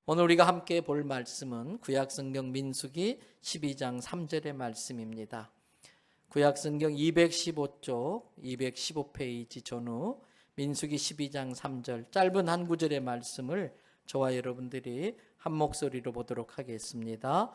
오늘 우리가 함께 볼 말씀은 구약성경 민수기 12장 3절의 말씀입니다. 구약성경 215쪽 215페이지 전후 민수기 12장 3절 짧은 한 구절의 말씀을 저와 여러분들이 한 목소리로 보도록 하겠습니다.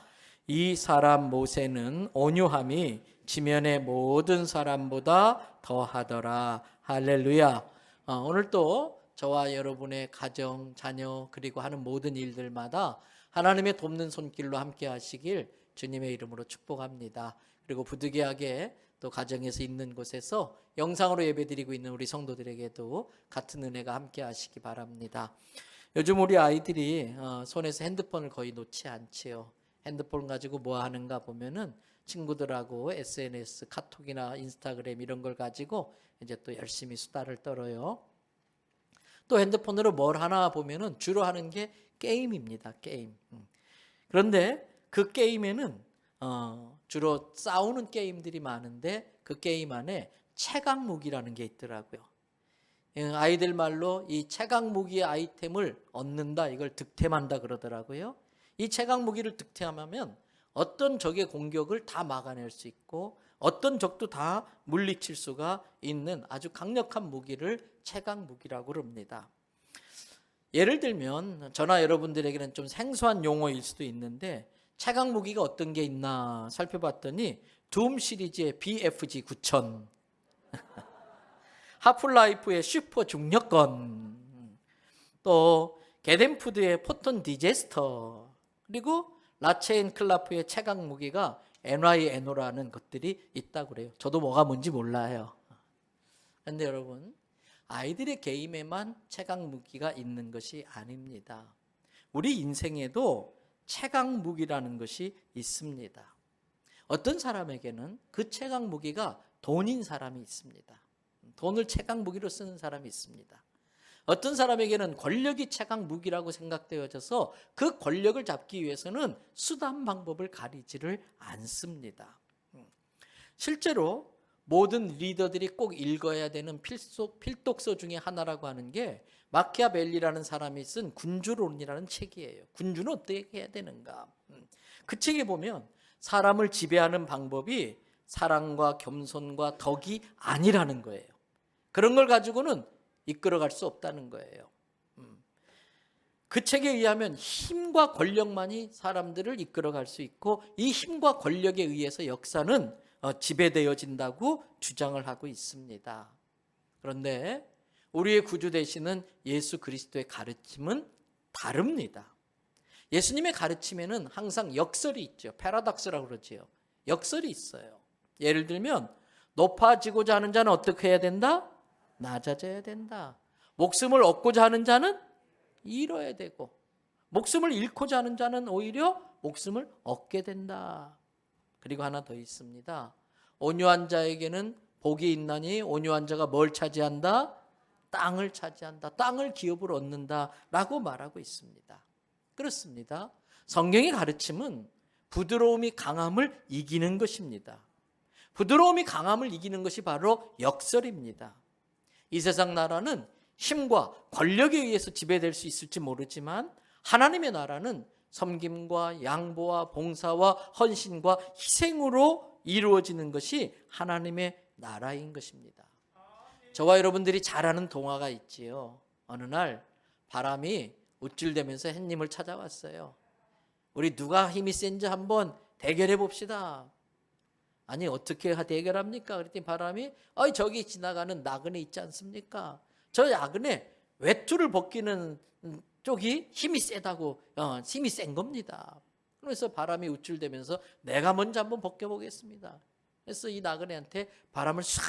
이 사람 모세는 온유함이 지면의 모든 사람보다 더하더라. 할렐루야. 오늘 또 저와 여러분의 가정, 자녀 그리고 하는 모든 일들마다 하나님의 돕는 손길로 함께 하시길 주님의 이름으로 축복합니다. 그리고 부득이하게 또 가정에서 있는 곳에서 영상으로 예배드리고 있는 우리 성도들에게도 같은 은혜가 함께 하시기 바랍니다. 요즘 우리 아이들이 손에서 핸드폰을 거의 놓지 않지요. 핸드폰 가지고 뭐 하는가 보면은 친구들하고 SNS, 카톡이나 인스타그램 이런 걸 가지고 이제 또 열심히 수다를 떨어요. 또 핸드폰으로 뭘 하나 보면은 주로 하는 게 게임입니다. 게임. 그런데 그 게임에는 주로 싸우는 게임들이 많은데 그 게임 안에 채광 무기라는 게 있더라고요. 아이들 말로 이 채광 무기의 아이템을 얻는다, 이걸 득템한다 그러더라고요. 이 채광 무기를 득템하면 어떤 적의 공격을 다 막아낼 수 있고 어떤 적도 다 물리칠 수가 있는 아주 강력한 무기를 채광 무기라고 합니다. 예를 들면 저나 여러분들에게는 좀 생소한 용어일 수도 있는데 채광 무기가 어떤 게 있나 살펴봤더니 둠 시리즈의 BFG 9000, 하프라이프의 슈퍼 중력건, 또 게덴푸드의 포톤 디제스터, 그리고 라체인 클라프의 채광 무기가 NYNO라는 것들이 있다고 그래요. 저도 뭐가 뭔지 몰라요. 그런데 여러분, 아이들의 게임에만 채광 무기가 있는 것이 아닙니다. 우리 인생에도 채광 무기라는 것이 있습니다. 어떤 사람에게는 그 채광 무기가 돈인 사람이 있습니다. 돈을 채광 무기로 쓰는 사람이 있습니다. 어떤 사람에게는 권력이 채광 무기라고 생각되어져서 그 권력을 잡기 위해서는 수단 방법을 가리지를 않습니다. 실제로 모든 리더들이 꼭 읽어야 되는 필독서 중에 하나라고 하는 게 마키아벨리라는 사람이 쓴 군주론이라는 책이에요. 군주는 어떻게 해야 되는가? 그 책에 보면 사람을 지배하는 방법이 사랑과 겸손과 덕이 아니라는 거예요. 그런 걸 가지고는 이끌어갈 수 없다는 거예요. 그 책에 의하면 힘과 권력만이 사람들을 이끌어갈 수 있고 이 힘과 권력에 의해서 역사는 지배되어진다고 주장을 하고 있습니다. 그런데 우리의 구주 되시는 예수 그리스도의 가르침은 다릅니다. 예수님의 가르침에는 항상 역설이 있죠. 패러독스라고 그러지요. 역설이 있어요. 예를 들면 높아지고자 하는 자는 어떻게 해야 된다? 낮아져야 된다. 목숨을 얻고자 하는 자는 잃어야 되고 목숨을 잃고자 하는 자는 오히려 목숨을 얻게 된다. 그리고 하나 더 있습니다. 온유한 자에게는 복이 있나니 온유한 자가 뭘 차지한다? 땅을 차지한다. 땅을 기업으로 얻는다 라고 말하고 있습니다. 그렇습니다. 성경의 가르침은 부드러움이 강함을 이기는 것입니다. 부드러움이 강함을 이기는 것이 바로 역설입니다. 이 세상 나라는 힘과 권력에 의해서 지배될 수 있을지 모르지만 하나님의 나라는 섬김과 양보와 봉사와 헌신과 희생으로 이루어지는 것이 하나님의 나라인 것입니다. 저와 여러분들이 잘 아는 동화가 있지요. 어느 날 바람이 우쭐대면서 햇님을 찾아왔어요. 우리 누가 힘이 센지 한번 대결해 봅시다. 아니 어떻게 대결합니까? 그랬더니 바람이 저기 지나가는 나그네 있지 않습니까? 저 나그네 외투를 벗기는 쪽이 힘이 세다고 힘이 센 겁니다. 그래서 바람이 우쭐대면서 내가 먼저 한번 벗겨보겠습니다. 그래서 이 나그네한테 바람을 싹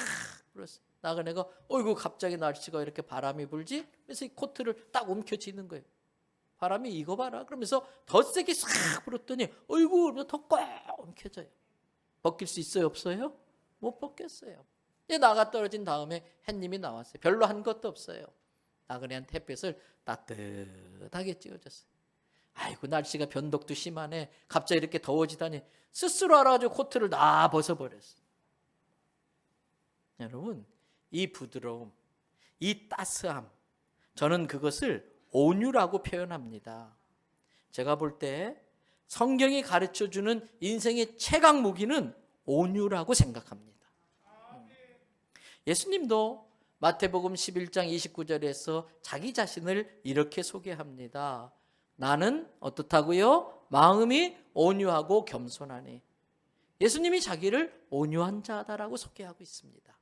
불었어요. 나그네가 어이구 갑자기 날씨가 이렇게 바람이 불지? 그래서 이 코트를 딱 움켜쥐는 거예요. 바람이 이거 봐라. 그러면서 더 세게 싹 불었더니 어이구 더 꽉 움켜져요. 벗길 수 있어요? 없어요? 못 벗겼어요. 이제 나가 떨어진 다음에 햇님이 나왔어요. 별로 한 것도 없어요. 나그네한테 햇볕을 따뜻하게 찌워줬어요. 아이고 날씨가 변덕도 심하네. 갑자기 이렇게 더워지다니 스스로 알아가지고 코트를 다 벗어버렸어요. 여러분 이 부드러움, 이 따스함, 저는 그것을 온유라고 표현합니다. 제가 볼 때 성경이 가르쳐주는 인생의 최강 무기는 온유라고 생각합니다. 예수님도 마태복음 11장 29절에서 자기 자신을 이렇게 소개합니다. 나는 어떻다고요? 마음이 온유하고 겸손하니. 예수님이 자기를 온유한 자다라고 소개하고 있습니다.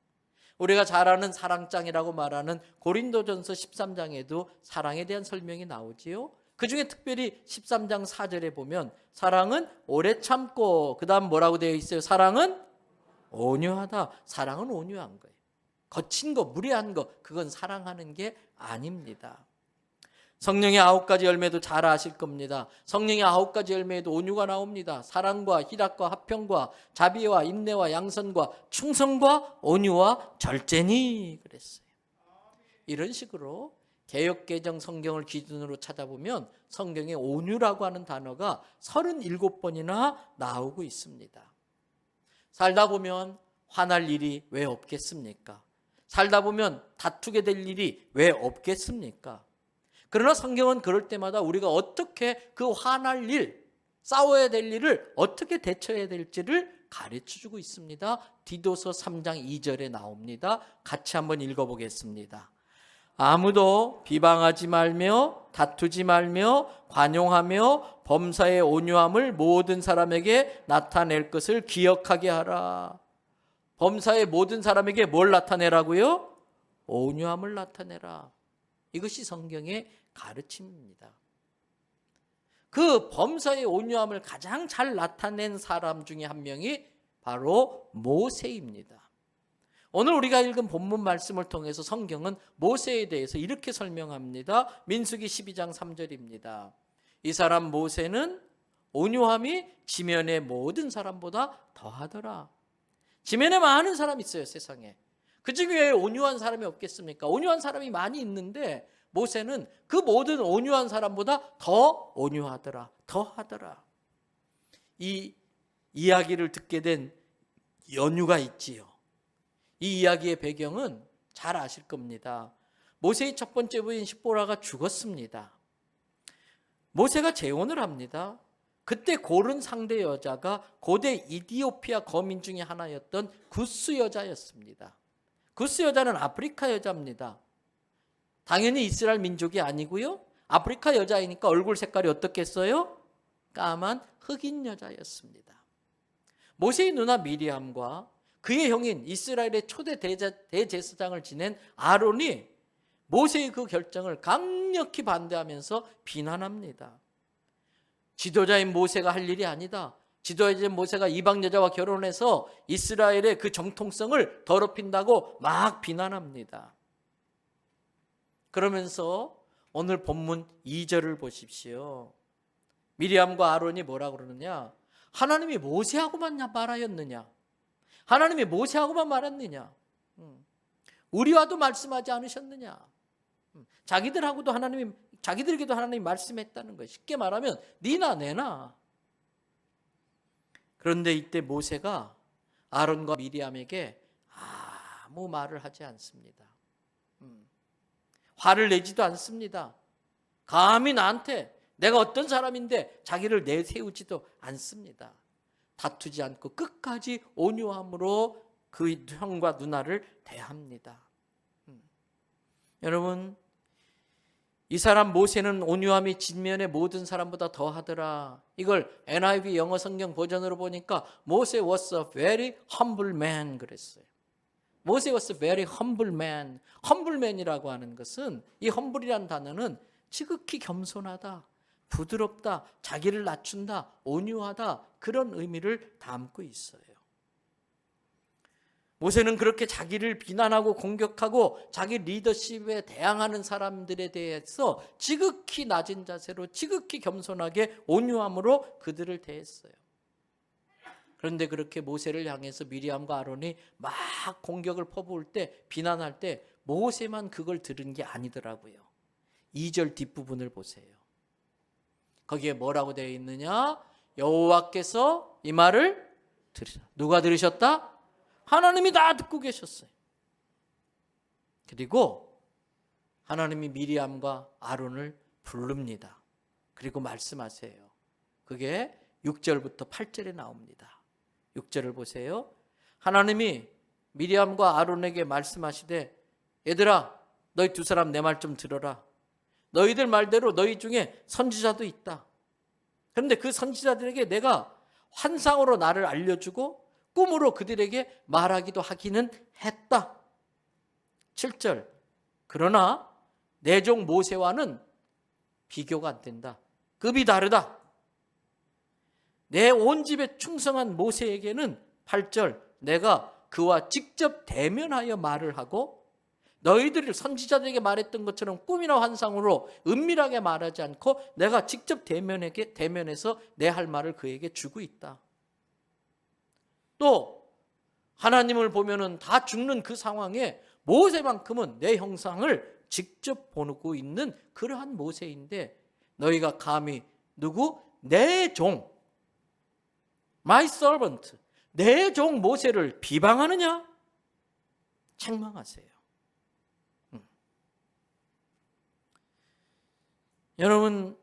우리가 잘 아는 사랑장이라고 말하는 고린도전서 13장에도 사랑에 대한 설명이 나오지요. 그중에 특별히 13장 4절에 보면 사랑은 오래 참고, 그 다음 뭐라고 되어 있어요? 사랑은 온유하다. 사랑은 온유한 거예요. 거친 거, 무례한 거, 그건 사랑하는 게 아닙니다. 성령의 9가지 열매도 잘 아실 겁니다. 성령의 9가지 열매에도 온유가 나옵니다. 사랑과 희락과 화평과 자비와 인내와 양선과 충성과 온유와 절제니 그랬어요. 이런 식으로 개역개정 성경을 기준으로 찾아보면 성경에 온유라고 하는 단어가 37번이나 나오고 있습니다. 살다 보면 화날 일이 왜 없겠습니까? 살다 보면 다투게 될 일이 왜 없겠습니까? 그러나 성경은 그럴 때마다 우리가 어떻게 그 화날 일, 싸워야 될 일을 어떻게 대처해야 될지를 가르쳐주고 있습니다. 디도서 3장 2절에 나옵니다. 같이 한번 읽어보겠습니다. 아무도 비방하지 말며 다투지 말며 관용하며 범사의 온유함을 모든 사람에게 나타낼 것을 기억하게 하라. 범사의 모든 사람에게 뭘 나타내라고요? 온유함을 나타내라. 이것이 성경의 가르침입니다. 그 범사의 온유함을 가장 잘 나타낸 사람 중에 한 명이 바로 모세입니다. 오늘 우리가 읽은 본문 말씀을 통해서 성경은 모세에 대해서 이렇게 설명합니다. 민수기 12장 3절입니다. 이 사람 모세는 온유함이 지면의 모든 사람보다 더하더라. 지면에 많은 사람이 있어요, 세상에. 그중에 온유한 사람이 없겠습니까? 온유한 사람이 많이 있는데 모세는 그 모든 온유한 사람보다 더 온유하더라. 더하더라. 이 이야기를 듣게 된 연유가 있지요. 이 이야기의 배경은 잘 아실 겁니다. 모세의 첫 번째 부인 십보라가 죽었습니다. 모세가 재혼을 합니다. 그때 고른 상대 여자가 고대 이디오피아 거민 중에 하나였던 구스 여자였습니다. 구스 여자는 아프리카 여자입니다. 당연히 이스라엘 민족이 아니고요. 아프리카 여자이니까 얼굴 색깔이 어떻겠어요? 까만 흑인 여자였습니다. 모세의 누나 미리암과 그의 형인 이스라엘의 초대 대제사장을 지낸 아론이 모세의 그 결정을 강력히 반대하면서 비난합니다. 지도자인 모세가 할 일이 아니다. 지도자인 모세가 이방 여자와 결혼해서 이스라엘의 그 정통성을 더럽힌다고 막 비난합니다. 그러면서 오늘 본문 2절을 보십시오. 미리암과 아론이 뭐라 그러느냐? 하나님이 모세하고만 말하였느냐? 하나님이 모세하고만 말했느냐? 우리와도 말씀하지 않으셨느냐? 자기들에게도 하나님이 말씀했다는 거예요. 쉽게 말하면 니나 내나. 그런데 이때 모세가 아론과 미리암에게 아무 말을 하지 않습니다. 화를 내지도 않습니다. 감히 나한테 내가 어떤 사람인데 자기를 내세우지도 않습니다. 다투지 않고 끝까지 온유함으로 그 형과 누나를 대합니다. 여러분, 이 사람 모세는 온유함이 진면의 모든 사람보다 더하더라. 이걸 NIV 영어 성경 버전으로 보니까 모세 was a very humble man 그랬어요. 모세 was a very humble man. humble man이라고 하는 것은, 이 humble이라는 단어는 지극히 겸손하다, 부드럽다, 자기를 낮춘다, 온유하다, 그런 의미를 담고 있어요. 모세는 그렇게 자기를 비난하고 공격하고 자기 리더십에 대항하는 사람들에 대해서 지극히 낮은 자세로 지극히 겸손하게 온유함으로 그들을 대했어요. 그런데 그렇게 모세를 향해서 미리암과 아론이 막 공격을 퍼부을 때, 비난할 때 모세만 그걸 들은 게 아니더라고요. 2절 뒷부분을 보세요. 거기에 뭐라고 되어 있느냐? 여호와께서 이 말을 들으셨다. 누가 들으셨다? 하나님이 다 듣고 계셨어요. 그리고 하나님이 미리암과 아론을 부릅니다. 그리고 말씀하세요. 그게 6절부터 8절에 나옵니다. 6절을 보세요. 하나님이 미리암과 아론에게 말씀하시되 얘들아 너희 두 사람 내 말 좀 들어라. 너희들 말대로 너희 중에 선지자도 있다. 그런데 그 선지자들에게 내가 환상으로 나를 알려주고 꿈으로 그들에게 말하기도 하기는 했다. 7절 그러나 내 종 모세와는 비교가 안 된다. 급이 다르다. 내 온 집에 충성한 모세에게는 8절 내가 그와 직접 대면하여 말을 하고 너희들이 선지자들에게 말했던 것처럼 꿈이나 환상으로 은밀하게 말하지 않고 내가 직접 대면해서 내 할 말을 그에게 주고 있다. 또 하나님을 보면은 다 죽는 그 상황에 모세만큼은 내 형상을 직접 보고 있는 그러한 모세인데 너희가 감히 누구? 내 종, my servant, 내 종 모세를 비방하느냐? 책망하세요. 여러분,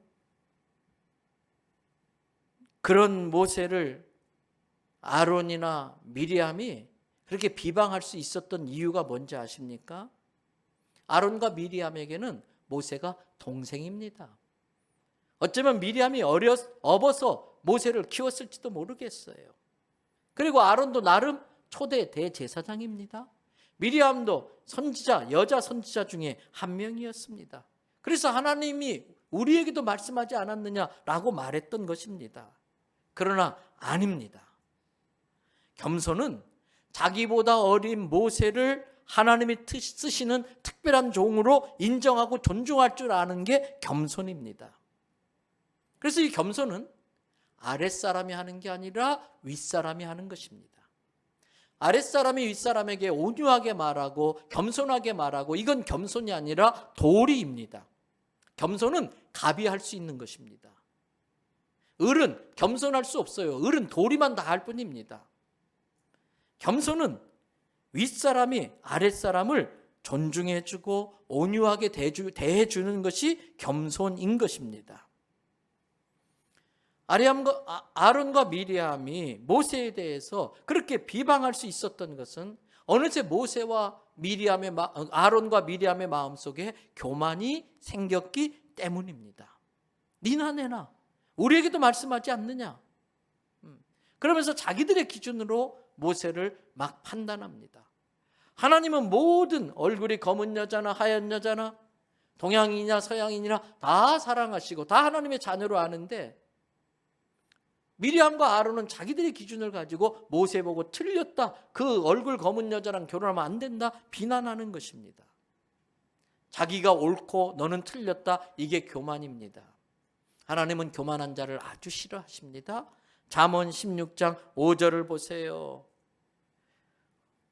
그런 모세를 아론이나 미리암이 그렇게 비방할 수 있었던 이유가 뭔지 아십니까? 아론과 미리암에게는 모세가 동생입니다. 어쩌면 미리암이 어버서 모세를 키웠을지도 모르겠어요. 그리고 아론도 나름 초대 대제사장입니다. 미리암도 선지자, 여자 선지자 중에 한 명이었습니다. 그래서 하나님이 우리에게도 말씀하지 않았느냐라고 말했던 것입니다. 그러나 아닙니다. 겸손은 자기보다 어린 모세를 하나님이 쓰시는 특별한 종으로 인정하고 존중할 줄 아는 게 겸손입니다. 그래서 이 겸손은 아랫사람이 하는 게 아니라 윗사람이 하는 것입니다. 아랫사람이 윗사람에게 온유하게 말하고 겸손하게 말하고 이건 겸손이 아니라 도리입니다. 겸손은 갑이 할 수 있는 것입니다. 을은 겸손할 수 없어요. 을은 도리만 다 할 뿐입니다. 겸손은 윗사람이 아랫사람을 존중해주고 온유하게 대해주는 것이 겸손인 것입니다. 아론과 미리암이 모세에 대해서 그렇게 비방할 수 있었던 것은 어느새 아론과 미리암의 마음속에 교만이 생겼기 때문입니다. 니나 내나 우리에게도 말씀하지 않느냐. 그러면서 자기들의 기준으로 모세를 막 판단합니다. 하나님은 모든 얼굴이 검은 여자나 하얀 여자나 동양인이나 서양인이나 다 사랑하시고 다 하나님의 자녀로 아는데 미리암과 아론은 자기들의 기준을 가지고 모세 보고 틀렸다. 그 얼굴 검은 여자랑 결혼하면 안 된다. 비난하는 것입니다. 자기가 옳고 너는 틀렸다. 이게 교만입니다. 하나님은 교만한 자를 아주 싫어하십니다. 잠언 16장 5절을 보세요.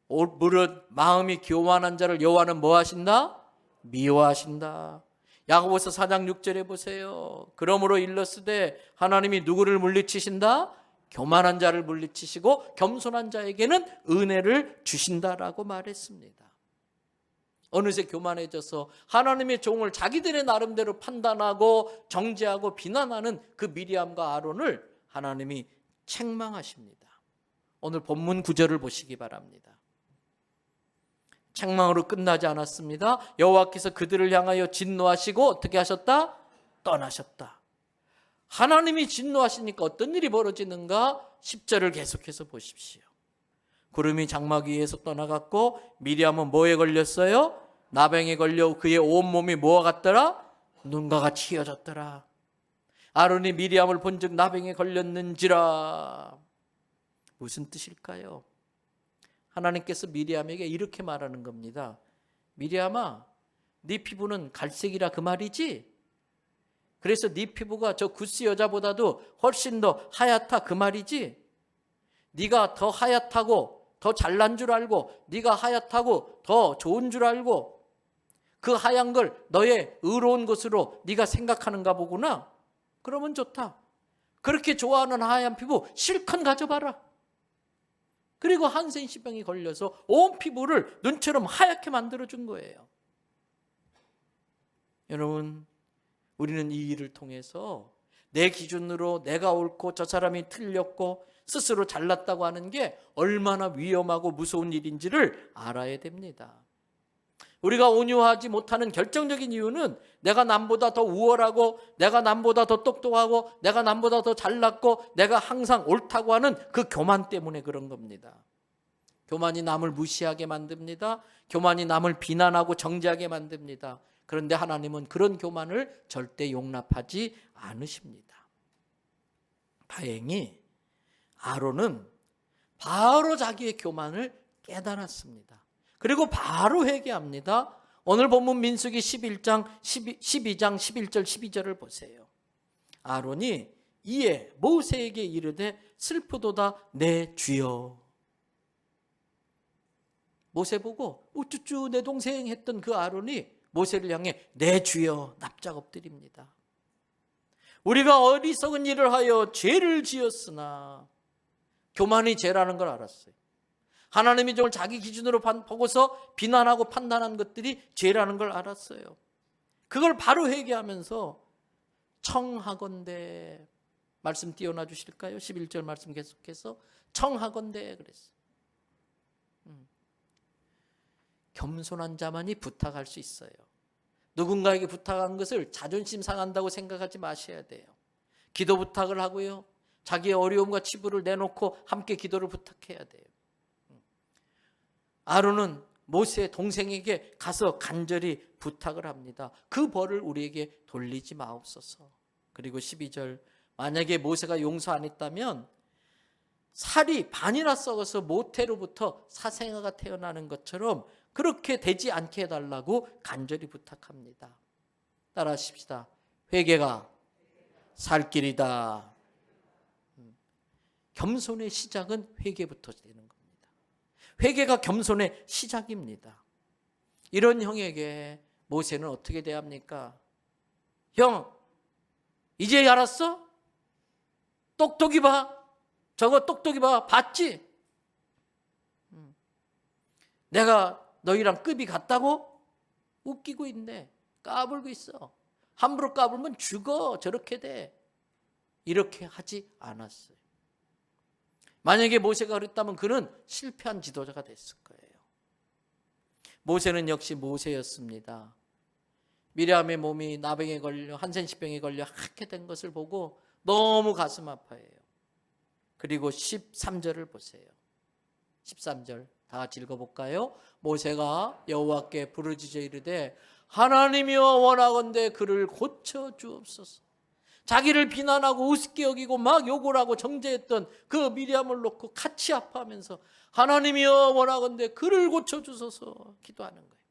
무릇 마음이 교만한 자를 여호와는 뭐 하신다? 미워하신다. 야고보서 4장 6절에 보세요. 그러므로 일렀으되 하나님이 누구를 물리치신다? 교만한 자를 물리치시고 겸손한 자에게는 은혜를 주신다라고 말했습니다. 어느새 교만해져서 하나님의 종을 자기들의 나름대로 판단하고 정죄하고 비난하는 그 미리암과 아론을 하나님이 책망하십니다. 오늘 본문 9절을 보시기 바랍니다. 책망으로 끝나지 않았습니다. 여호와께서 그들을 향하여 진노하시고 어떻게 하셨다? 떠나셨다. 하나님이 진노하시니까 어떤 일이 벌어지는가? 10절을 계속해서 보십시오. 구름이 장막 위에서 떠나갔고 미리암은 뭐에 걸렸어요? 나병에 걸려 그의 온몸이 뭐와 같더라? 눈과 같이 휘어졌더라. 아론이 미리암을 본즉 나병에 걸렸는지라. 무슨 뜻일까요? 하나님께서 미리암에게 이렇게 말하는 겁니다. 미리암아, 네 피부는 갈색이라 그 말이지? 그래서 네 피부가 저 구스 여자보다도 훨씬 더 하얗다 그 말이지? 네가 더 하얗다고 더 잘난 줄 알고 네가 하얗다고 더 좋은 줄 알고 그 하얀 걸 너의 의로운 것으로 네가 생각하는가 보구나. 그러면 좋다. 그렇게 좋아하는 하얀 피부 실컷 가져봐라. 그리고 한센시병이 걸려서 온 피부를 눈처럼 하얗게 만들어준 거예요. 여러분, 우리는 이 일을 통해서 내 기준으로 내가 옳고 저 사람이 틀렸고 스스로 잘났다고 하는 게 얼마나 위험하고 무서운 일인지를 알아야 됩니다. 우리가 온유하지 못하는 결정적인 이유는 내가 남보다 더 우월하고 내가 남보다 더 똑똑하고 내가 남보다 더 잘났고 내가 항상 옳다고 하는 그 교만 때문에 그런 겁니다. 교만이 남을 무시하게 만듭니다. 교만이 남을 비난하고 정죄하게 만듭니다. 그런데 하나님은 그런 교만을 절대 용납하지 않으십니다. 다행히 아론은 바로 자기의 교만을 깨달았습니다. 그리고 바로 회개합니다. 오늘 본문 민수기 12장 11절 12절을 보세요. 아론이 이에 모세에게 이르되 슬프도다 내 주여. 모세 보고 우쭈쭈 내 동생 했던 그 아론이 모세를 향해 내 주여 납작 엎드립니다. 우리가 어리석은 일을 하여 죄를 지었으나, 교만이 죄라는 걸 알았어요. 하나님이 저를 자기 기준으로 보고서 비난하고 판단한 것들이 죄라는 걸 알았어요. 그걸 바로 회개하면서 청하건대, 말씀 띄워놔 주실까요? 11절 말씀 계속해서 청하건대 그랬어요. 겸손한 자만이 부탁할 수 있어요. 누군가에게 부탁한 것을 자존심 상한다고 생각하지 마셔야 돼요. 기도 부탁을 하고요, 자기의 어려움과 치부를 내놓고 함께 기도를 부탁해야 돼요. 아론은 모세의 동생에게 가서 간절히 부탁을 합니다. 그 벌을 우리에게 돌리지 마옵소서. 그리고 12절, 만약에 모세가 용서 안 했다면 살이 반이나 썩어서 모태로부터 사생아가 태어나는 것처럼 그렇게 되지 않게 해달라고 간절히 부탁합니다. 따라하십시다. 회개가 살 길이다. 겸손의 시작은 회개부터 되는 겁니다. 회개가 겸손의 시작입니다. 이런 형에게 모세는 어떻게 대합니까? 형, 이제 알았어? 똑똑히 봐. 저거 똑똑히 봐. 봤지? 내가 너희랑 급이 같다고? 웃기고 있네. 까불고 있어. 함부로 까불면 죽어. 저렇게 돼. 이렇게 하지 않았어요. 만약에 모세가 그랬다면 그는 실패한 지도자가 됐을 거예요. 모세는 역시 모세였습니다. 미리암의 몸이 나병에 걸려 한센시병에 걸려 하얗게 된 것을 보고 너무 가슴 아파해요. 그리고 13절을 보세요. 13절 다 같이 읽어볼까요? 모세가 여호와께 부르짖어 이르되 하나님이여 원하건대 그를 고쳐 주옵소서. 자기를 비난하고 우습게 여기고 막 욕을 하고 정죄했던 그 미리암을 놓고 같이 아파하면서 하나님이여 원하건대 그를 고쳐주소서 기도하는 거예요.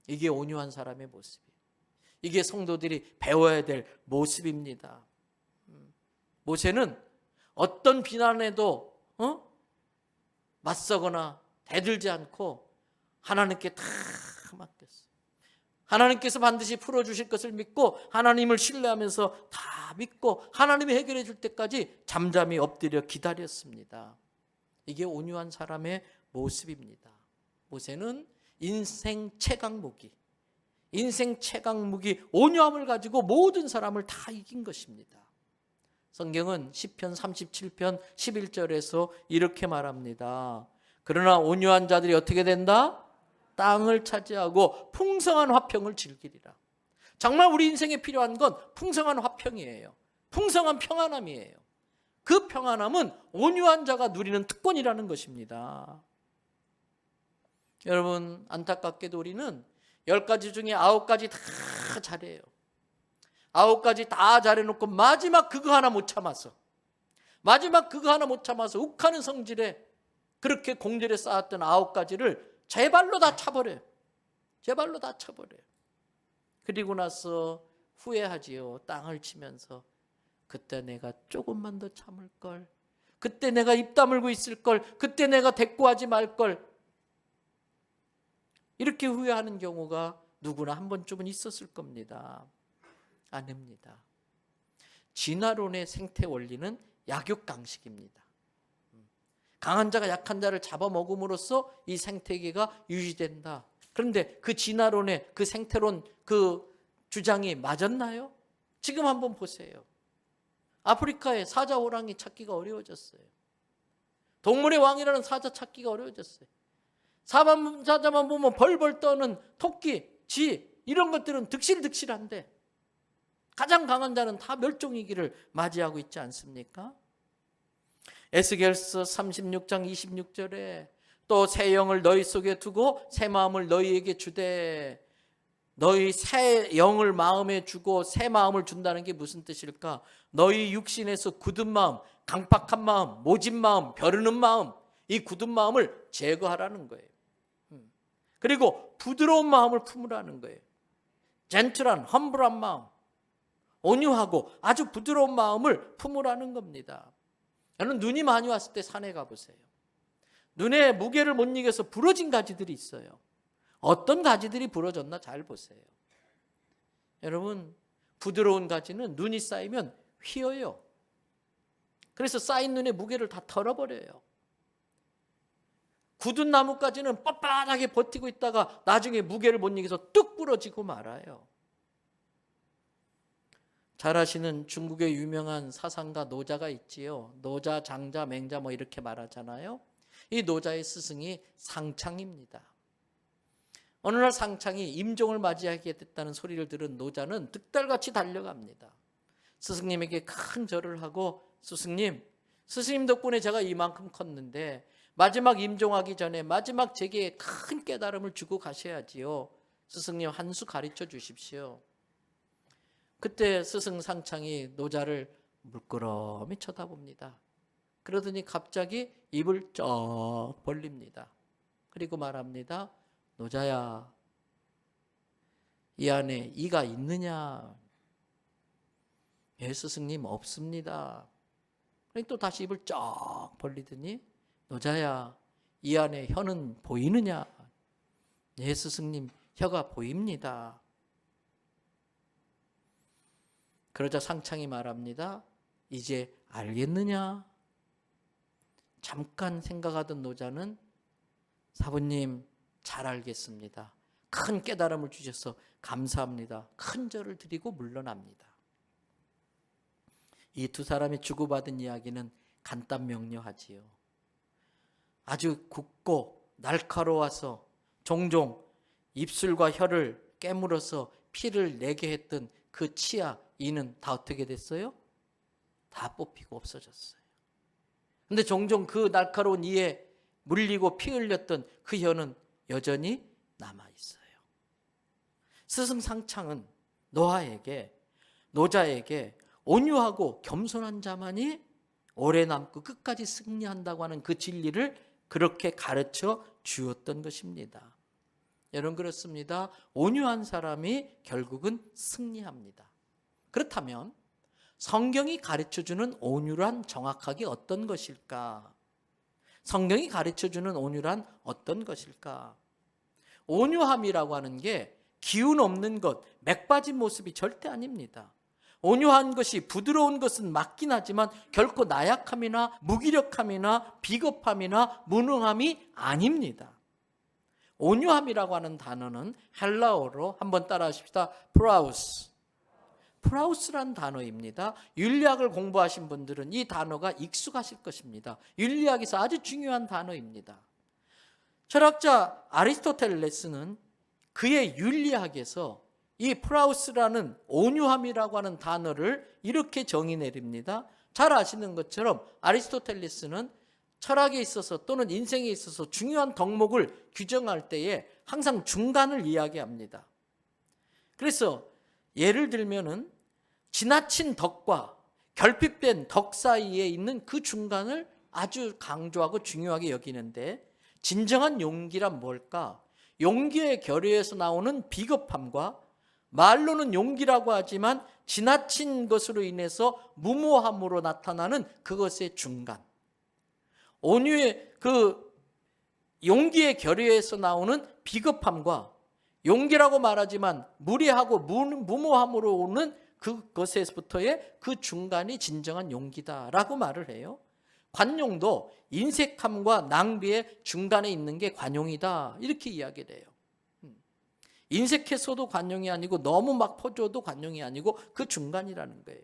이게 온유한 사람의 모습이에요. 이게 성도들이 배워야 될 모습입니다. 모세는 어떤 비난에도 맞서거나 대들지 않고 하나님께 다 맡겼어요. 하나님께서 반드시 풀어주실 것을 믿고 하나님을 신뢰하면서 다 믿고 하나님이 해결해 줄 때까지 잠잠히 엎드려 기다렸습니다. 이게 온유한 사람의 모습입니다. 모세는 인생 최강 무기 온유함을 가지고 모든 사람을 다 이긴 것입니다. 성경은 시편 37편 11절에서 이렇게 말합니다. 그러나 온유한 자들이 어떻게 된다? 땅을 차지하고 풍성한 화평을 즐기리라. 정말 우리 인생에 필요한 건 풍성한 화평이에요. 풍성한 평안함이에요. 그 평안함은 온유한 자가 누리는 특권이라는 것입니다. 여러분, 안타깝게도 우리는 10가지 중에 9가지 다 잘해요. 9가지 다 잘해놓고 마지막 그거 하나 못 참아서 욱하는 성질에 그렇게 공절에 쌓았던 9가지를 제 발로 다 차버려요. 그리고 나서 후회하지요. 땅을 치면서 그때 내가 조금만 더 참을 걸, 그때 내가 입 다물고 있을 걸, 그때 내가 대꾸하지 말 걸. 이렇게 후회하는 경우가 누구나 한 번쯤은 있었을 겁니다. 아닙니다. 진화론의 생태 원리는 약육강식입니다. 강한 자가 약한 자를 잡아먹음으로써 이 생태계가 유지된다. 그런데 그 진화론의 그 생태론 그 주장이 맞았나요? 지금 한번 보세요. 아프리카에 사자, 호랑이 찾기가 어려워졌어요. 동물의 왕이라는 사자 찾기가 어려워졌어요. 사자만 보면 벌벌 떠는 토끼, 쥐 이런 것들은 득실득실한데 가장 강한 자는 다 멸종위기를 맞이하고 있지 않습니까? 에스겔서 36장 26절에 또 새 영을 너희 속에 두고 새 마음을 너희에게 주되, 너희 새 영을 마음에 주고 새 마음을 준다는 게 무슨 뜻일까? 너희 육신에서 굳은 마음, 강팍한 마음, 모진 마음, 벼르는 마음, 이 굳은 마음을 제거하라는 거예요. 그리고 부드러운 마음을 품으라는 거예요. 젠틀한, 험블한 마음, 온유하고 아주 부드러운 마음을 품으라는 겁니다. 여러분, 눈이 많이 왔을 때 산에 가보세요. 눈에 무게를 못 이겨서 부러진 가지들이 있어요. 어떤 가지들이 부러졌나 잘 보세요. 여러분, 부드러운 가지는 눈이 쌓이면 휘어요. 그래서 쌓인 눈의 무게를 다 털어버려요. 굳은 나뭇가지는 뻣뻣하게 버티고 있다가 나중에 무게를 못 이겨서 뚝 부러지고 말아요. 잘 아시는 중국의 유명한 사상가 노자가 있지요. 노자, 장자, 맹자 뭐 이렇게 말하잖아요. 이 노자의 스승이 상창입니다. 어느 날 상창이 임종을 맞이하게 됐다는 소리를 들은 노자는 득달같이 달려갑니다. 스승님에게 큰 절을 하고, 스승님 덕분에 제가 이만큼 컸는데 마지막 임종하기 전에 마지막 제게 큰 깨달음을 주고 가셔야지요. 스승님 한 수 가르쳐 주십시오. 그때 스승 상창이 노자를 물끄러미 쳐다봅니다. 그러더니 갑자기 입을 쩍 벌립니다. 그리고 말합니다. 노자야, 이 안에 이가 있느냐? 예, 스승님 없습니다. 그러니 또 다시 입을 쩍 벌리더니, 노자야, 이 안에 혀는 보이느냐? 예, 스승님 혀가 보입니다. 그러자 상창이 말합니다. 이제 알겠느냐? 잠깐 생각하던 노자는, 사부님 잘 알겠습니다. 큰 깨달음을 주셔서 감사합니다. 큰 절을 드리고 물러납니다. 이 두 사람이 주고받은 이야기는 간단명료하지요. 아주 굵고 날카로워서 종종 입술과 혀를 깨물어서 피를 내게 했던 그 치아, 이는 다 어떻게 됐어요? 다 뽑히고 없어졌어요. 근데 종종 그 날카로운 이에 물리고 피 흘렸던 그 혀는 여전히 남아있어요. 스승 상창은 노자에게 온유하고 겸손한 자만이 오래 남고 끝까지 승리한다고 하는 그 진리를 그렇게 가르쳐 주었던 것입니다. 여러분, 그렇습니다. 온유한 사람이 결국은 승리합니다. 그렇다면 성경이 가르쳐주는 온유란 정확하게 어떤 것일까? 성경이 가르쳐주는 온유란 어떤 것일까? 온유함이라고 하는 게 기운 없는 것, 맥 빠진 모습이 절대 아닙니다. 온유한 것이, 부드러운 것은 맞긴 하지만 결코 나약함이나 무기력함이나 비겁함이나 무능함이 아닙니다. 온유함이라고 하는 단어는 헬라어로 한번 따라하십시다. 프라우스란 단어입니다. 윤리학을 공부하신 분들은 이 단어가 익숙하실 것입니다. 윤리학에서 아주 중요한 단어입니다. 철학자 아리스토텔레스는 그의 윤리학에서 이 프라우스라는 온유함이라고 하는 단어를 이렇게 정의 내립니다. 잘 아시는 것처럼 아리스토텔레스는 철학에 있어서 또는 인생에 있어서 중요한 덕목을 규정할 때에 항상 중간을 이야기합니다. 그래서 예를 들면은 지나친 덕과 결핍된 덕 사이에 있는 그 중간을 아주 강조하고 중요하게 여기는데, 진정한 용기란 뭘까? 용기의 결여에서 나오는 비겁함과, 말로는 용기라고 하지만 지나친 것으로 인해서 무모함으로 나타나는 그것의 중간, 온유의 그 용기의 결여에서 나오는 비겁함과 용기라고 말하지만 무리하고 무모함으로 오는 그것에서부터의 그 중간이 진정한 용기다라고 말을 해요. 관용도 인색함과 낭비의 중간에 있는 게 관용이다, 이렇게 이야기를 해요. 인색해서도 관용이 아니고 너무 막 퍼줘도 관용이 아니고 그 중간이라는 거예요.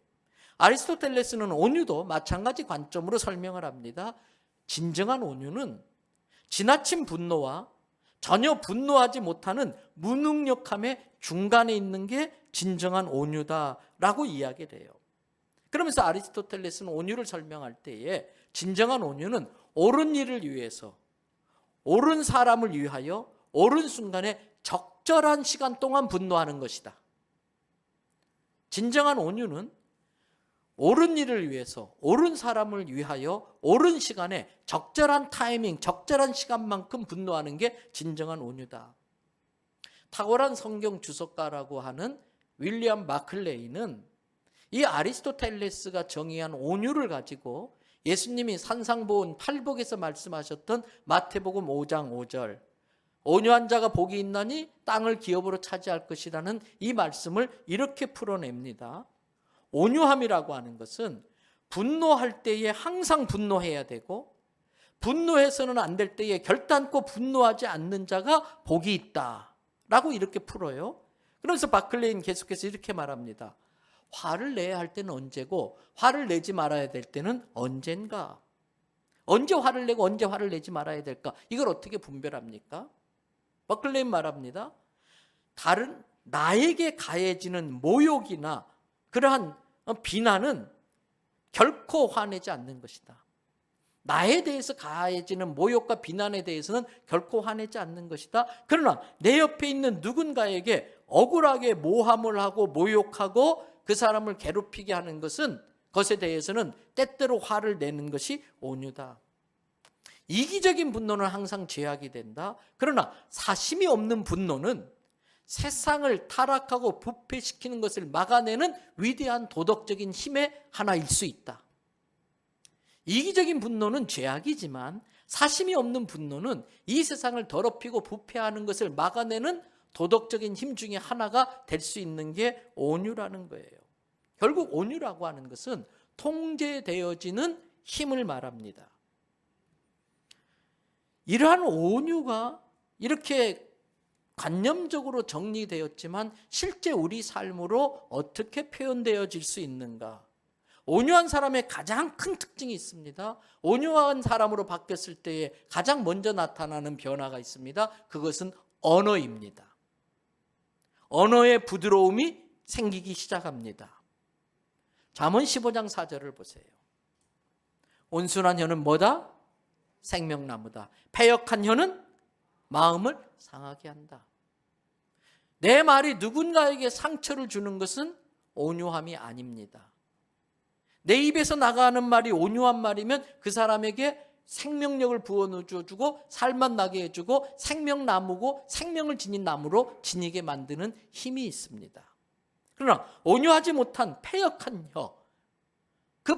아리스토텔레스는 온유도 마찬가지 관점으로 설명을 합니다. 진정한 온유는 지나친 분노와 전혀 분노하지 못하는 무능력함의 중간에 있는 게 진정한 온유다라고 이야기를 해요. 그러면서 아리스토텔레스는 온유를 설명할 때에 진정한 온유는 옳은 일을 위해서, 옳은 사람을 위하여 옳은 순간에 적절한 시간 동안 분노하는 것이다. 진정한 온유는 옳은 일을 위해서, 옳은 사람을 위하여 옳은 시간에 적절한 타이밍, 적절한 시간만큼 분노하는 게 진정한 온유다. 탁월한 성경 주석가라고 하는 윌리엄 마클레이는 이 아리스토텔레스가 정의한 온유를 가지고 예수님이 산상보훈 팔복에서 말씀하셨던 마태복음 5장 5절, 온유한 자가 복이 있나니 땅을 기업으로 차지할 것이라는 이 말씀을 이렇게 풀어냅니다. 온유함이라고 하는 것은 분노할 때에 항상 분노해야 되고, 분노해서는 안 될 때에 결단코 분노하지 않는 자가 복이 있다 라고 이렇게 풀어요. 그래서 바클레이는 계속해서 이렇게 말합니다. 화를 내야 할 때는 언제고 화를 내지 말아야 될 때는 언젠가. 언제 화를 내고 언제 화를 내지 말아야 될까? 이걸 어떻게 분별합니까? 바클레이는 말합니다. 다른 나에게 가해지는 모욕이나 그러한 비난은 결코 화내지 않는 것이다. 나에 대해서 가해지는 모욕과 비난에 대해서는 결코 화내지 않는 것이다. 그러나 내 옆에 있는 누군가에게 억울하게 모함을 하고 모욕하고 그 사람을 괴롭히게 하는 것에 대해서는 때때로 화를 내는 것이 온유다. 이기적인 분노는 항상 죄악이 된다. 그러나 사심이 없는 분노는 세상을 타락하고 부패시키는 것을 막아내는 위대한 도덕적인 힘의 하나일 수 있다. 이기적인 분노는 죄악이지만 사심이 없는 분노는 이 세상을 더럽히고 부패하는 것을 막아내는 도덕적인 힘 중에 하나가 될 수 있는 게 온유라는 거예요. 결국 온유라고 하는 것은 통제되어지는 힘을 말합니다. 이러한 온유가 이렇게 관념적으로 정리되었지만 실제 우리 삶으로 어떻게 표현되어질 수 있는가? 온유한 사람의 가장 큰 특징이 있습니다. 온유한 사람으로 바뀌었을 때에 가장 먼저 나타나는 변화가 있습니다. 그것은 언어입니다. 언어의 부드러움이 생기기 시작합니다. 잠언 15장 4절을 보세요. 온순한 혀는 뭐다? 생명나무다. 패역한 혀는 마음을 상하게 한다. 내 말이 누군가에게 상처를 주는 것은 온유함이 아닙니다. 내 입에서 나가는 말이 온유한 말이면 그 사람에게 생명력을 부어주고 살만 나게 해주고 생명나무고 생명을 지닌 나무로 지니게 만드는 힘이 있습니다. 그러나 온유하지 못한 패역한 혀, 그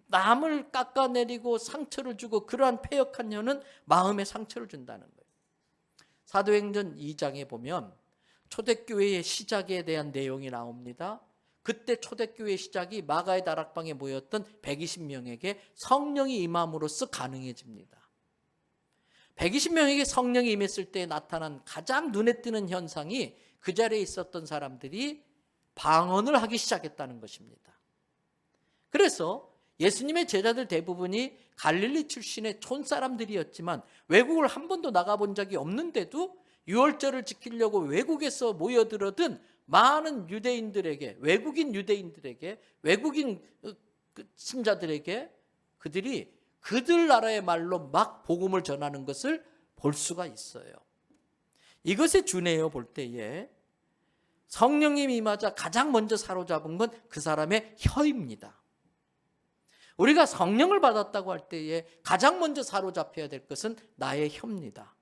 남을 깎아내리고 상처를 주고 그러한 패역한 혀는 마음에 상처를 준다는 거예요. 사도행전 2장에 보면 초대교회의 시작에 대한 내용이 나옵니다. 그때 초대교회 시작이 마가의 다락방에 모였던 120명에게 성령이 임함으로써 가능해집니다. 120명에게 성령이 임했을 때 나타난 가장 눈에 띄는 현상이 그 자리에 있었던 사람들이 방언을 하기 시작했다는 것입니다. 그래서 예수님의 제자들 대부분이 갈릴리 출신의 촌사람들이었지만 외국을 한 번도 나가본 적이 없는데도 유월절을 지키려고 외국에서 모여들어든 많은 유대인들에게, 외국인 유대인들에게, 외국인 신자들에게 그들이 그들 나라의 말로 막 복음을 전하는 것을 볼 수가 있어요. 이것에 준해요 볼 때에 성령님이 임하자 가장 먼저 사로잡은 건 그 사람의 혀입니다. 우리가 성령을 받았다고 할 때에 가장 먼저 사로잡혀야 될 것은 나의 혀입니다.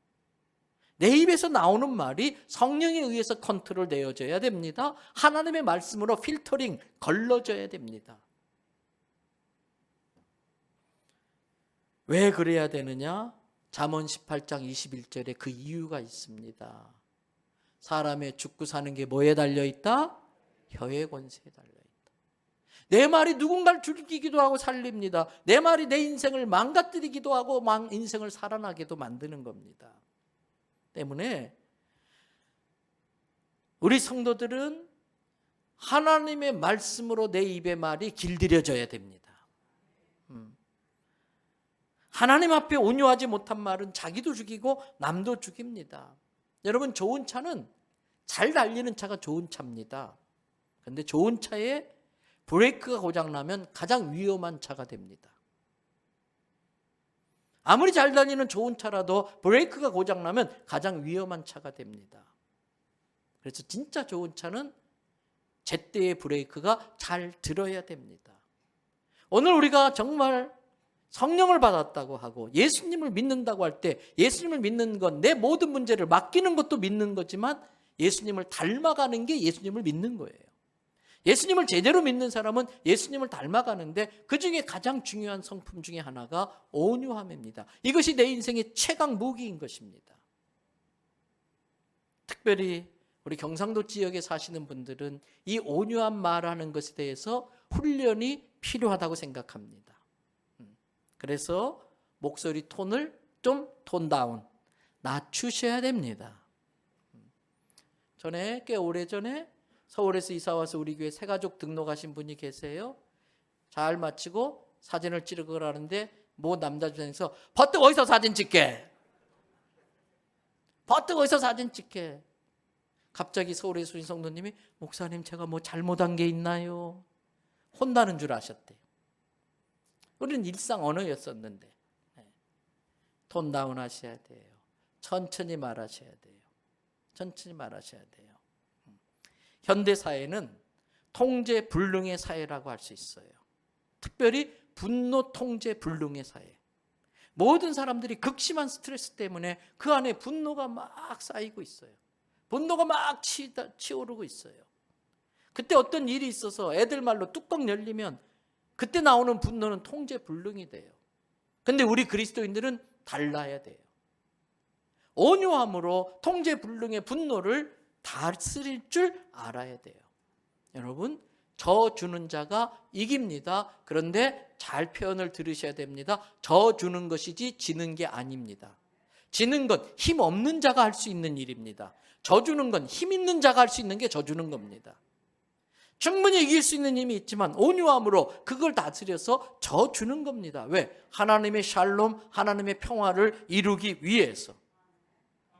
내 입에서 나오는 말이 성령에 의해서 컨트롤 되어져야 됩니다. 하나님의 말씀으로 필터링 걸러져야 됩니다. 왜 그래야 되느냐? 잠언 18장 21절에 그 이유가 있습니다. 사람의 죽고 사는 게 뭐에 달려있다? 혀의 권세에 달려있다. 내 말이 누군가를 죽이기도 하고 살립니다. 내 말이 내 인생을 망가뜨리기도 하고 인생을 살아나게도 만드는 겁니다. 때문에 우리 성도들은 하나님의 말씀으로 내 입의 말이 길들여져야 됩니다. 하나님 앞에 온유하지 못한 말은 자기도 죽이고 남도 죽입니다. 여러분, 좋은 차는 잘 달리는 차가 좋은 차입니다. 그런데 좋은 차에 브레이크가 고장나면 가장 위험한 차가 됩니다. 아무리 잘 다니는 좋은 차라도 브레이크가 고장나면 가장 위험한 차가 됩니다. 그래서 진짜 좋은 차는 제때의 브레이크가 잘 들어야 됩니다. 오늘 우리가 정말 성령을 받았다고 하고 예수님을 믿는다고 할 때, 예수님을 믿는 건 내 모든 문제를 맡기는 것도 믿는 거지만 예수님을 닮아가는 게 예수님을 믿는 거예요. 예수님을 제대로 믿는 사람은 예수님을 닮아가는데 그 중에 가장 중요한 성품 중에 하나가 온유함입니다. 이것이 내 인생의 최강 무기인 것입니다. 특별히 우리 경상도 지역에 사시는 분들은 이 온유한 말하는 것에 대해서 훈련이 필요하다고 생각합니다. 그래서 목소리 톤을 좀 톤 다운, 낮추셔야 됩니다. 전에 꽤 오래전에 서울에서 이사와서 우리 교회 새가족 등록하신 분이 계세요. 잘 마치고 사진을 찍으라는데 모 남자 중에서 버뜩 어디서 사진 찍게? 버뜩 어디서 사진 찍게? 갑자기 서울에 계신 성도님이 목사님 제가 뭐 잘못한 게 있나요? 혼나는 줄 아셨대요. 우리는 일상 언어였었는데 톤 다운 하셔야 돼요. 천천히 말하셔야 돼요. 천천히 말하셔야 돼요. 현대사회는 통제 불능의 사회라고 할 수 있어요. 특별히 분노 통제 불능의 사회. 모든 사람들이 극심한 스트레스 때문에 그 안에 분노가 막 쌓이고 있어요. 분노가 막 치오르고 있어요. 그때 어떤 일이 있어서 애들 말로 뚜껑 열리면 그때 나오는 분노는 통제 불능이 돼요. 근데 우리 그리스도인들은 달라야 돼요. 온유함으로 통제 불능의 분노를 다스릴 줄 알아야 돼요. 여러분, 저 주는 자가 이깁니다. 그런데 잘 표현을 들으셔야 됩니다. 저 주는 것이지 지는 게 아닙니다. 지는 것 힘 없는 자가 할 수 있는 일입니다. 저 주는 건 힘 있는 자가 할 수 있는 게 저 주는 겁니다. 충분히 이길 수 있는 힘이 있지만 온유함으로 그걸 다스려서 저 주는 겁니다. 왜? 하나님의 샬롬, 하나님의 평화를 이루기 위해서.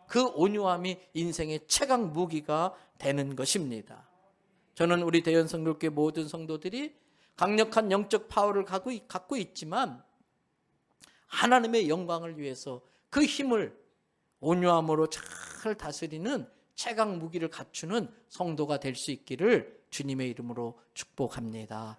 그 온유함이 인생의 최강 무기가 되는 것입니다. 저는 우리 대연성교회 모든 성도들이 강력한 영적 파워를 갖고 있지만 하나님의 영광을 위해서 그 힘을 온유함으로 잘 다스리는 최강 무기를 갖추는 성도가 될 수 있기를 주님의 이름으로 축복합니다.